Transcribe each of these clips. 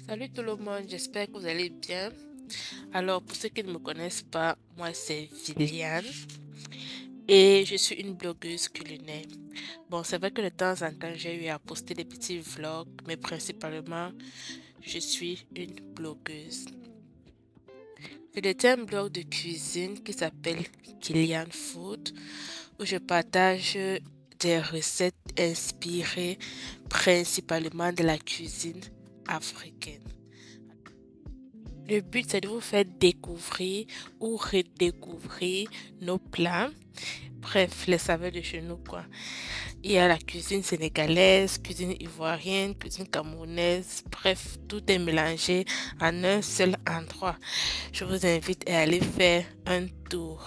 Salut tout le monde, j'espère que vous allez bien. Alors, pour ceux qui ne me connaissent pas, moi c'est Viliane et je suis une blogueuse culinaire. Bon, c'est vrai que de temps en temps, j'ai eu à poster des petits vlogs, mais principalement, je suis une blogueuse. Je détiens un blog de cuisine qui s'appelle Kilian Food, où je partage des recettes inspirées principalement de la cuisine africaine. Le but, c'est de vous faire découvrir ou redécouvrir nos plats. Bref, les saveurs de chez nous, quoi. Il y a la cuisine sénégalaise, cuisine ivoirienne, cuisine camerounaise. Bref, tout est mélangé en un seul endroit. Je vous invite à aller faire un tour.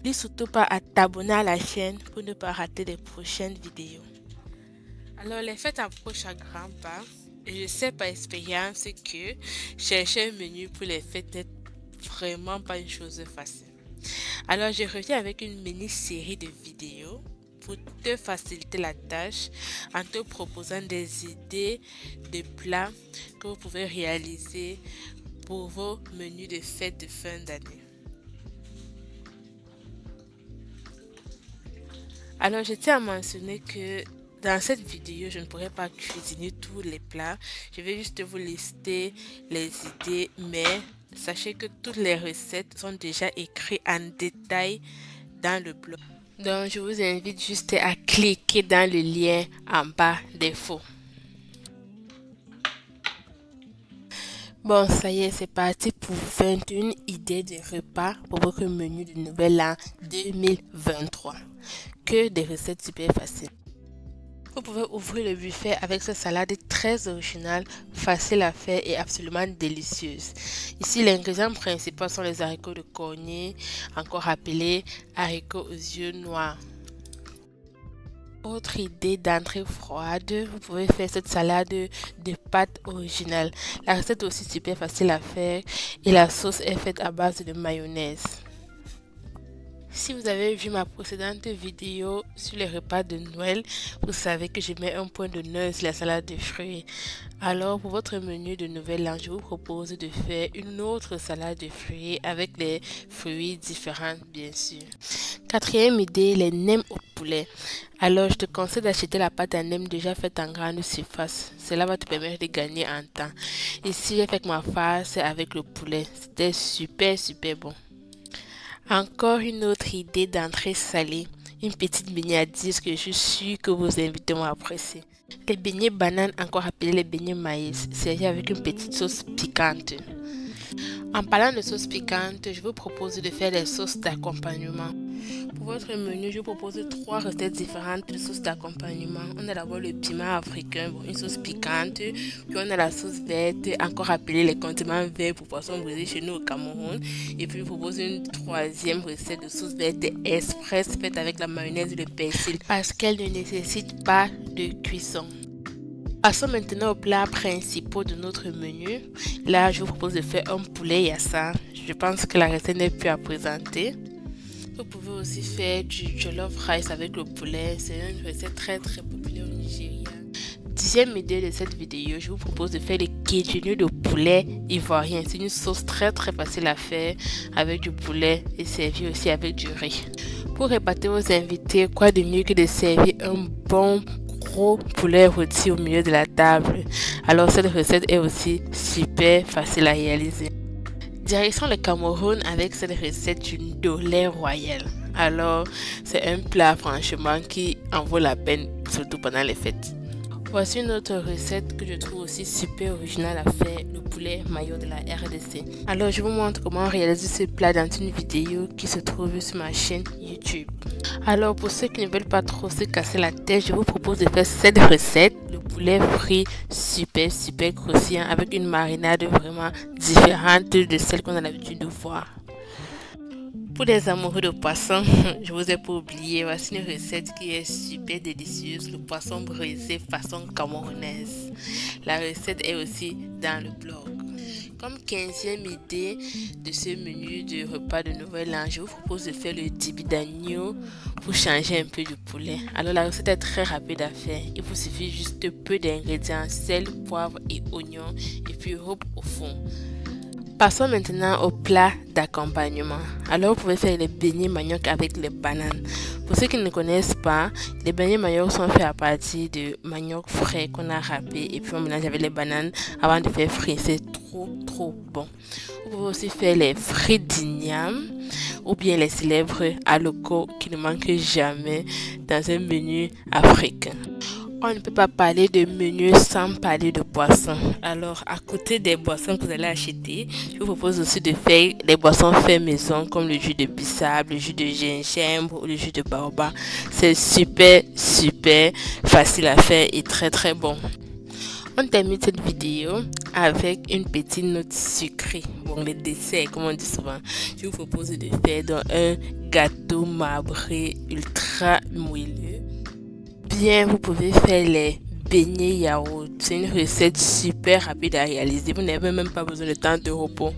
N'hésitez surtout pas à t'abonner à la chaîne pour ne pas rater les prochaines vidéos. Alors, les fêtes approchent à grands pas. Et je sais par expérience que chercher un menu pour les fêtes n'est vraiment pas une chose facile. Alors, je reviens avec une mini-série de vidéos pour te faciliter la tâche en te proposant des idées de plats que vous pouvez réaliser pour vos menus de fêtes de fin d'année. Alors, je tiens à mentionner que dans cette vidéo, je ne pourrai pas cuisiner tous les plats. Je vais juste vous lister les idées, mais sachez que toutes les recettes sont déjà écrites en détail dans le blog. Donc, je vous invite juste à cliquer dans le lien en bas des faux. Bon, ça y est, c'est parti pour 21 idées de repas pour votre menu de nouvel an 2023. Que des recettes super faciles. Vous pouvez ouvrir le buffet avec cette salade très originale, facile à faire et absolument délicieuse. Ici, les ingrédients principaux sont les haricots de cornier, encore appelés haricots aux yeux noirs. Autre idée d'entrée froide, vous pouvez faire cette salade de pâtes originale. La recette est aussi super facile à faire et la sauce est faite à base de mayonnaise. Si vous avez vu ma précédente vidéo sur les repas de Noël, vous savez que je mets un point d'honneur sur la salade de fruits. Alors pour votre menu de Nouvel An, je vous propose de faire une autre salade de fruits avec des fruits différents bien sûr. Quatrième idée, les nems au poulet. Alors je te conseille d'acheter la pâte à nems déjà faite en grande surface. Cela va te permettre de gagner en temps. Ici j'ai fait ma farce avec le poulet. C'était super bon. Encore une autre idée d'entrée salée, une petite beignet à 10 que je suis sûre que vos invités vont apprécier. Les beignets bananes, encore appelés les beignets maïs, servis avec une petite sauce piquante. En parlant de sauce piquante, je vous propose de faire des sauces d'accompagnement. Pour votre menu, je vous propose 3 recettes différentes de sauces d'accompagnement. On a d'abord le piment africain, une sauce piquante. Puis on a la sauce verte, encore appelée les condiments verts pour poisson brisé chez nous au Cameroun. Et puis je vous propose une troisième recette de sauce verte express faite avec la mayonnaise et le persil parce qu'elle ne nécessite pas de cuisson. Passons maintenant aux plats principaux de notre menu. Là, je vous propose de faire un poulet yassa. Je pense que la recette n'est plus à présenter. Vous pouvez aussi faire du jollof rice avec le poulet. C'est une recette très populaire au Nigeria. Dixième idée de cette vidéo, je vous propose de faire les kéjunu de poulet ivoirien. C'est une sauce très facile à faire avec du poulet et servi aussi avec du riz. Pour épater vos invités, quoi de mieux que de servir un bon gros poulet rôti au milieu de la table. Alors cette recette est aussi super facile à réaliser. Direction le Cameroun avec cette recette du ndolé royal. Alors c'est un plat franchement qui en vaut la peine, surtout pendant les fêtes. Voici une autre recette que je trouve aussi super originale à faire, le poulet mayo de la RDC. Alors je vous montre comment réaliser ce plat dans une vidéo qui se trouve sur ma chaîne YouTube. Alors pour ceux qui ne veulent pas trop se casser la tête, je vous propose de faire cette recette, le poulet frit super croustillant avec une marinade vraiment différente de celle qu'on a l'habitude de voir. Pour les amoureux de poisson, je vous ai pas oublié, voici une recette qui est super délicieuse, le poisson brisé façon camerounaise. La recette est aussi dans le blog. Comme 15e idée de ce menu de repas de Nouvel An, je vous propose de faire le dibi d'agneau pour changer un peu du poulet. Alors la recette est très rapide à faire. Il vous suffit juste peu d'ingrédients, sel, poivre et oignons et puis hop au fond. Passons maintenant au plat d'accompagnement. Alors vous pouvez faire les beignets manioc avec les bananes. Pour ceux qui ne connaissent pas, les beignets manioc sont faits à partir de manioc frais qu'on a râpé et puis on mélange avec les bananes avant de faire frire. C'est trop bon. Vous pouvez aussi faire les frites d'igname ou bien les célèbres aloko qui ne manquent jamais dans un menu africain. On ne peut pas parler de menu sans parler de boissons. Alors, à côté des boissons que vous allez acheter, je vous propose aussi de faire des boissons faites maison comme le jus de bissap, le jus de gingembre ou le jus de baobab. C'est super facile à faire et très bon. On termine cette vidéo avec une petite note sucrée. Bon, les desserts, comme on dit souvent. Je vous propose de faire dans un gâteau marbré ultra moelleux. Bien, vous pouvez faire les beignets yaourt. C'est une recette super rapide à réaliser. Vous n'avez même pas besoin de temps de repos.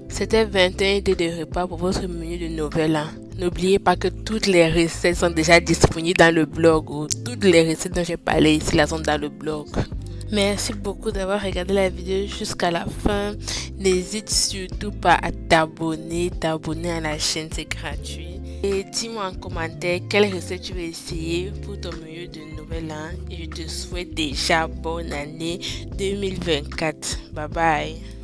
C'était 21 idées de repas pour votre menu de Nouvel An. N'oubliez pas que toutes les recettes sont déjà disponibles dans le blog. Ou toutes les recettes dont j'ai parlé ici là sont dans le blog. Merci beaucoup d'avoir regardé la vidéo jusqu'à la fin. N'hésite surtout pas à t'abonner à la chaîne, c'est gratuit. Et dis-moi en commentaire quelle recette tu veux essayer pour ton menu de Nouvel An. Et je te souhaite déjà bonne année 2024. Bye bye.